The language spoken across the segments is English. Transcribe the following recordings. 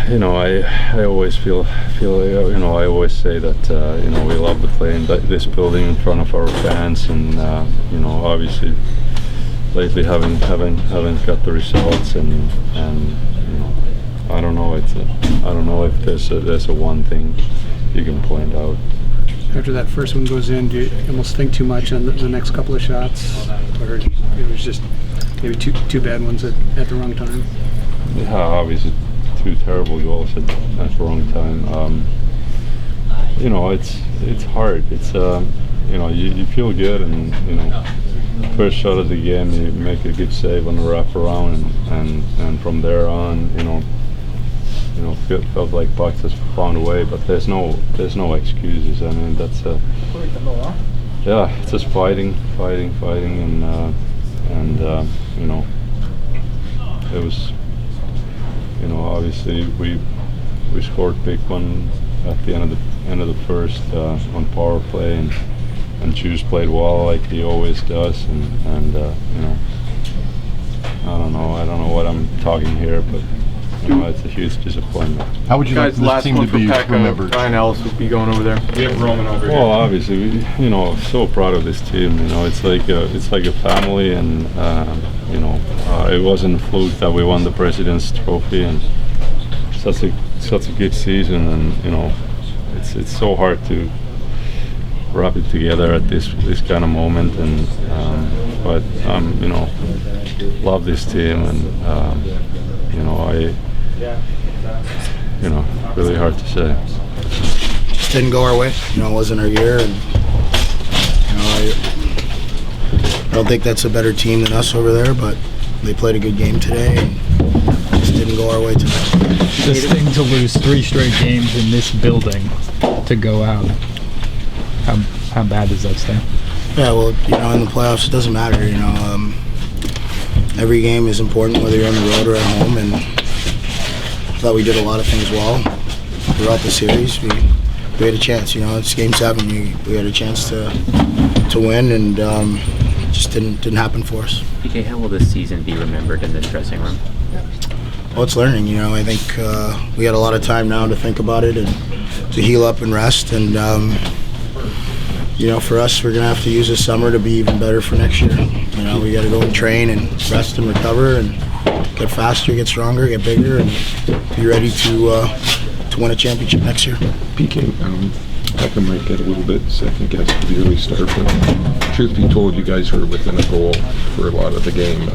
you know, I always feel you know, I always say that you know, we love to play in this building in front of our fans, and you know, obviously lately haven't got the results, and you know, I don't know if there's a one thing you can point out. After that first one goes in, do you almost think too much on the next couple of shots, or it was just maybe two bad ones at the wrong time? Yeah, obviously 2 terrible goals at the wrong time. You know, it's hard. It's you know, you feel good, and you know, first shot of the game you make a good save on the wraparound, and from there on, you know, felt like pucks has found a way, but there's no excuses. I mean, that's yeah, it's just fighting, and you know, it was, you know, obviously we scored big one at the end of the first on power play, and Juuse played well like he always does, and you know, I don't know what I'm talking here, but you know, it's a huge disappointment. How would you like this team to be remembered? Ryan Ellis would be going over there. We have Roman over here. Well, obviously, you know, so proud of this team. You know, it's like a family, and you know, it wasn't a fluke that we won the President's Trophy, and such a good season, and you know, it's so hard to wrap it together at this kind of moment, and but you know, love this team, and you know, you know, really hard to say. Just didn't go our way. You know, it wasn't our year, and you know, I don't think that's a better team than us over there, but they played a good game today, and just didn't go our way tonight. This thing to lose 3 straight games in this building to go out. How bad does that sting? Yeah, well, you know, in the playoffs, it doesn't matter. You know, every game is important, whether you're on the road or at home, and I thought we did a lot of things well throughout the series. We had a chance. You know, it's Game 7. We had a chance to win, and just didn't happen for us. PK, how will this season be remembered in this dressing room? Well, it's learning. You know, I think we had a lot of time now to think about it and to heal up and rest, and you know, for us, we're gonna have to use this summer to be even better for next year. You know, we got to go and train and rest and recover and get faster, get stronger, get bigger, and be ready to win a championship next year. PK, Pekka might get a little bit second guess for the early start, but truth be told, you guys were within a goal for a lot of the game.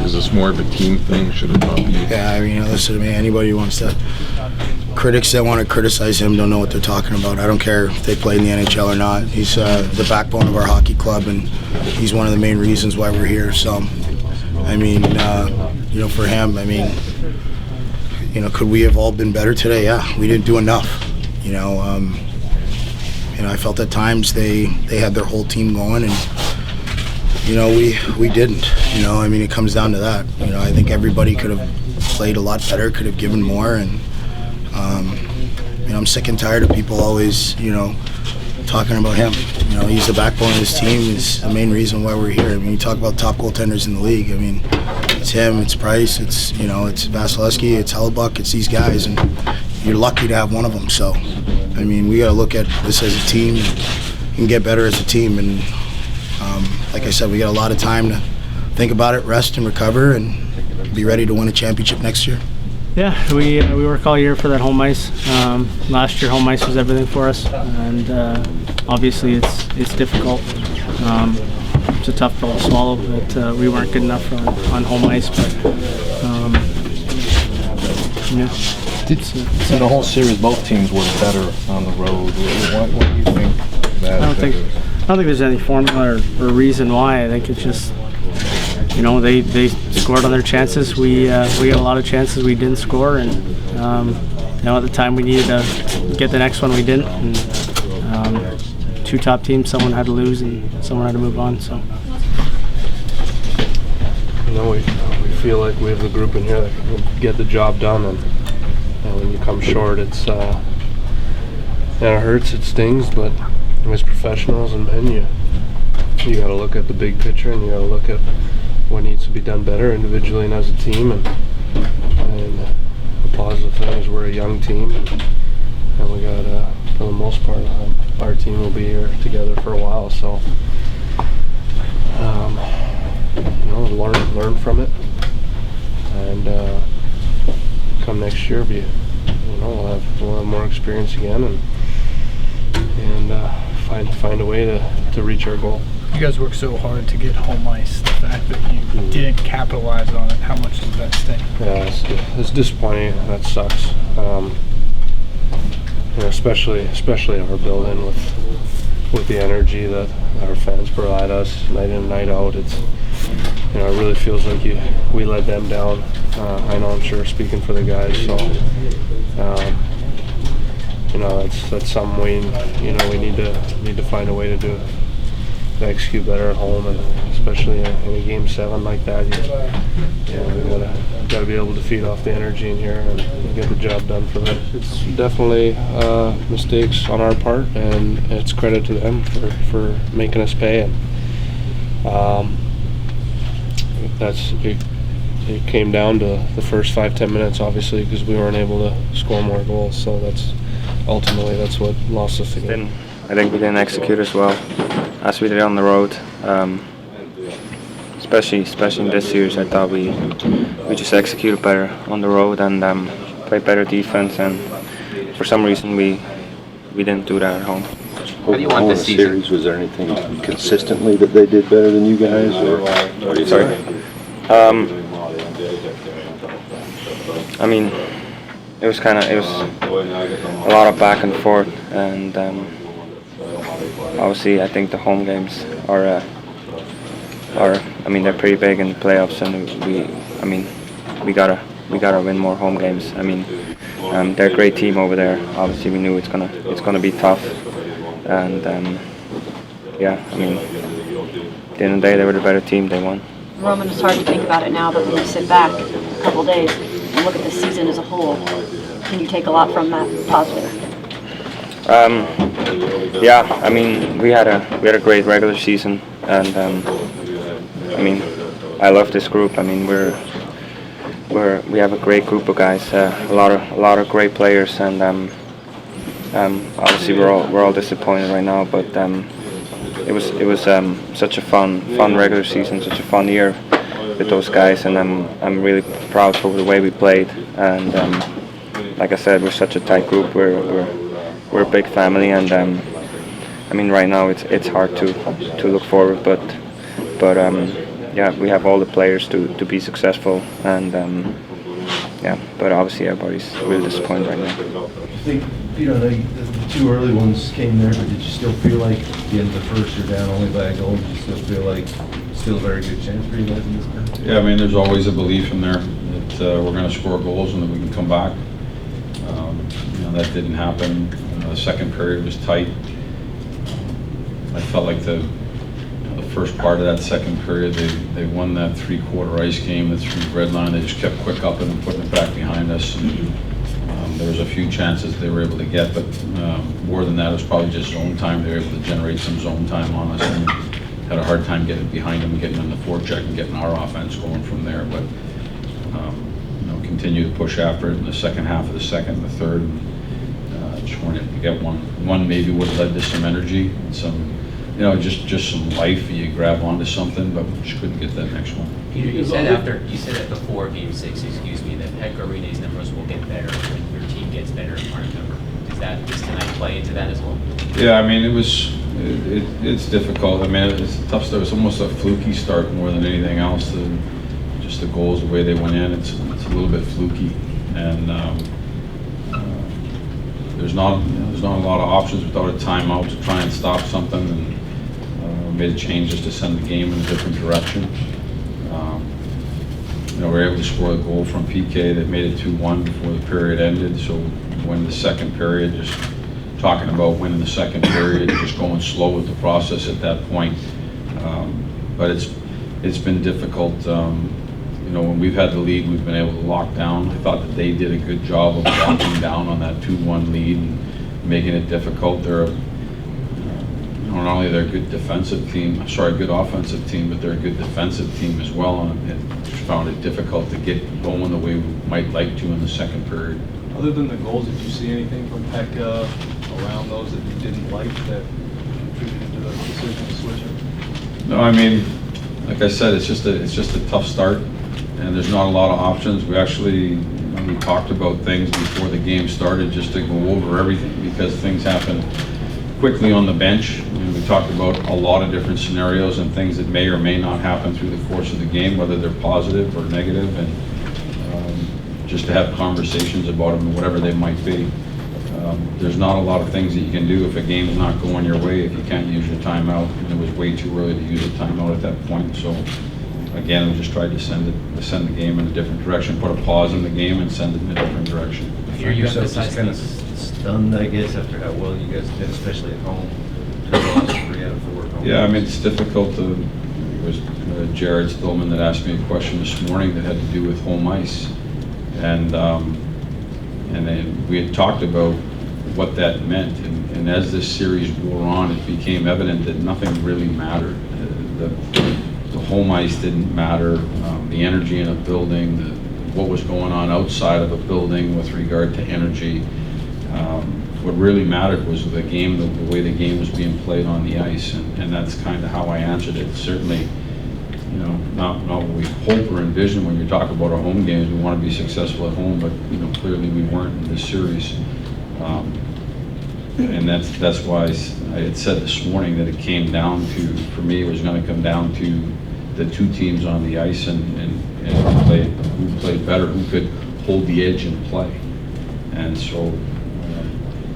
Is this more of a team thing? Should it not be? Yeah, I mean, listen to me. Anybody who wants to. Critics that want to criticize him don't know what they're talking about. I don't care if they play in the NHL or not. He's the backbone of our hockey club, and he's one of the main reasons why we're here. So, I mean, you know, for him, I mean, you know, could we have all been better today? Yeah, we didn't do enough. You know, I felt at times they had their whole team going, and you know, we didn't. You know, I mean, it comes down to that. You know, I think everybody could have played a lot better, could have given more, and you know, I'm sick and tired of people always, you know, talking about him. You know, he's the backbone of this team. He's the main reason why we're here. I mean, you talk about top goaltenders in the league. I mean, it's him, it's Price, it's, you know, it's Vasilevsky, it's Hellebuck, it's these guys, and you're lucky to have one of them. So, I mean, we got to look at this as a team and get better as a team. And like I said, we got a lot of time to think about it, rest and recover, and be ready to win a championship next year. Yeah, we work all year for that home ice. Last year, home ice was everything for us, and obviously it's difficult. It's a tough pill to swallow that we weren't good enough on home ice, but yeah. So the whole series, both teams were better on the road. What do you think that? I don't think there's any formula or reason why. I think it's just, you know, they scored on their chances. We had a lot of chances we didn't score, and you know, at the time we needed to get the next one, we didn't. And 2 top teams, someone had to lose and someone had to move on. So, you know, we feel like we have the group in here that can get the job done, and you know, when you come short, it's and it hurts, it stings, but as professionals and men, you got to look at the big picture, and you got to look at what needs to be done better individually and as a team, and the positive thing is we're a young team, and we got for the most part our team will be here together for a while. So learn from it, and come next year, we'll have more experience again, and find a way to reach our goal. You guys worked so hard to get home ice. The fact that you didn't capitalize on it, how much does that sting? Yeah, it's disappointing. That sucks. Especially our building with the energy that our fans provide us night in and night out. It really feels like we let them down. I know I'm sure speaking for the guys, so that's something we need to find a way to execute better at home, and especially in a game 7 like that. We gotta be able to feed off the energy in here and get the job done for them. It's definitely mistakes on our part, and it's credit to them for making us pay. And it came down to the first 5-10 minutes, obviously, because we weren't able to score more goals. So that's what lost us the game. I think we didn't execute as well as we did on the road. Especially in this series, I thought we just executed better on the road and played better defense. And for some reason, we didn't do that at home. How do you want this season? Series, was there anything consistently that they did better than you guys, or what are you saying? I mean, it was a lot of back and forth, and obviously I think the home games are they're pretty big in the playoffs, and we gotta win more home games. They're a great team over there. Obviously we knew it's gonna be tough, and at the end of the day they were the better team. They won. Roman, it's hard to think about it now, but when you sit back a couple days and look at the season as a whole, can you take a lot from that positive? We had a great regular season, and I love this group. We have a great group of guys, a lot of great players, and obviously we're all disappointed right now, but it was such a fun regular season, such a fun year with those guys, and I'm really proud for the way we played, and like I said, we're such a tight group. We're a big family, and right now it's hard to look forward, but we have all the players to be successful, and but obviously everybody's really disappointed right now. I think the two early ones came there, but did you still feel like at the end of the first you're down only by a goal? Did you still feel like still a very good chance for you guys in this game? Yeah, there's always a belief in there that we're going to score goals and that we can come back. That didn't happen. The second period was tight. I felt like the first part of that second period, they won that 3-quarter ice game, the 3 red line. They just kept quick up and putting it back behind us. And, there was a few chances they were able to get, but more than that, it was probably just zone time. They were able to generate some zone time on us, and had a hard time getting behind them, getting on the forecheck, and getting our offense going from there. But continue to push after it in the second half of the second, the third. And, just wanted to get one maybe would have led to some energy, and some, just some life. You grab onto something, but we just couldn't get that next one. Peter, you said before Game 6, that Pekka Rinne's numbers will get better when your team gets better in part number. Does tonight play into that as well? Yeah, it's difficult. It's a tough start. It's almost a fluky start more than anything else. Just the goals, the way they went in, it's a little bit fluky, and there's not a lot of options without a timeout to try and stop something, and made a change just to send the game in a different direction. We were able to score a goal from PK that made it 2-1 before the period ended. So when the second period, just talking about winning the second period, just going slow with the process at that point. But it's been difficult. When we've had the lead, we've been able to lock down. I thought that they did a good job of locking down on that 2-1 lead and making it difficult. They're not only they're a good offensive team, but they're a good defensive team as well. And just found it difficult to get going the way we might like to in the second period. Other than the goals, did you see anything from Pekka around those that you didn't like that contributed to the decision to switch him? No, I mean, like I said, it's just a tough start, and there's not a lot of options. We actually, we talked about things before the game started just to go over everything because things happen quickly on the bench. And we talked about a lot of different scenarios and things that may or may not happen through the course of the game, whether they're positive or negative, and just to have conversations about them, whatever they might be. There's not a lot of things that you can do if a game's not going your way, if you can't use your timeout. And it was way too early to use a timeout at that point. So again, we just tried to send the game in a different direction, put a pause in the game and send it in a different direction. You're just kind of stunned, I guess, after how well you guys did, especially at home. The last 3 out of 4 at home. Yeah, I mean, it's difficult to, it was Jared Stillman that asked me a question this morning that had to do with home ice. And then we had talked about what that meant. And as this series wore on, it became evident that nothing really mattered. The home ice didn't matter. The energy in a building, what was going on outside of a building with regard to energy. What really mattered was the game, the way the game was being played on the ice, and that's kind of how I answered it. Certainly, you know, not what we hope or envision when you talk about our home games. We want to be successful at home, but you know, clearly we weren't in this series. And that's why I had said this morning that it came down to, for me, it was going to come down to the 2 teams on the ice and who played better, who could hold the edge and play. And so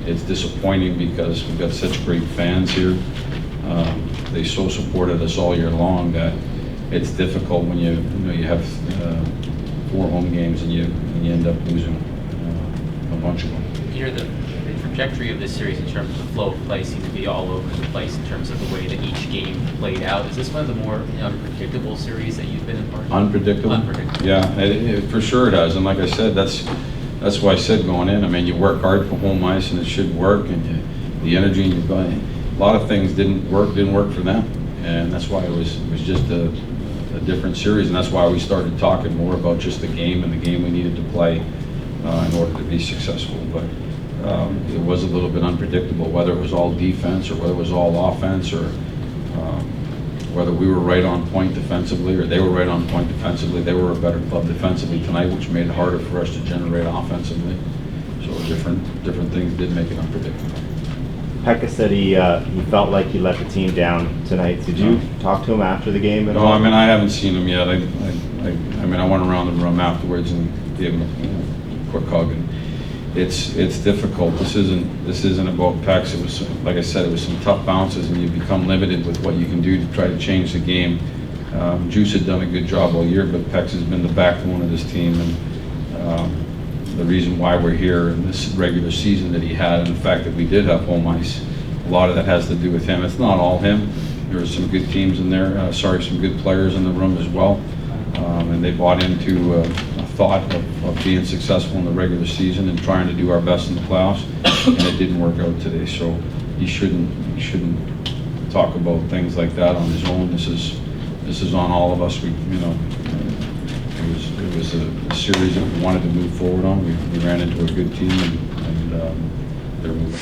it's disappointing because we've got such great fans here. They so supported us all year long that it's difficult when you have 4 home games and you end up losing a bunch of them. The trajectory of this series in terms of the flow of play seems to be all over the place in terms of the way that each game played out. Is this one of the more unpredictable series that you've been in part of? Unpredictable? Unpredictable. Yeah, for sure it has. And like I said, that's why I said going in, I mean, you work hard for home ice and it should work, and the energy in your body. A lot of things didn't work for them. And that's why it was just a different series, and that's why we started talking more about just the game and the game we needed to play in order to be successful. But it was a little bit unpredictable, whether it was all defense or whether it was all offense, or whether we were right on point defensively or they were right on point defensively. They were a better club defensively tonight, which made it harder for us to generate offensively. So different things did make it unpredictable. Pekka said he felt like he let the team down tonight. Did you talk to him after the game at all? No, I mean, I haven't seen him yet. I mean, I went around the room afterwards and gave him a quick hug. And it's difficult. This isn't about Pecs. It was, like I said, it was some tough bounces, and you become limited with what you can do to try to change the game. Juuse had done a good job all year, but Pecs has been the backbone of this team, and the reason why we're here in this regular season that he had, and the fact that we did have home ice, a lot of that has to do with him. It's not all him. There are some good teams in there, some good players in the room as well, and they bought into a thought of being successful in the regular season and trying to do our best in the playoffs, and it didn't work out today. So he shouldn't talk about things like that on his own. This is on all of us. It was a series that we wanted to move forward on. We ran into a good team, and they're moving.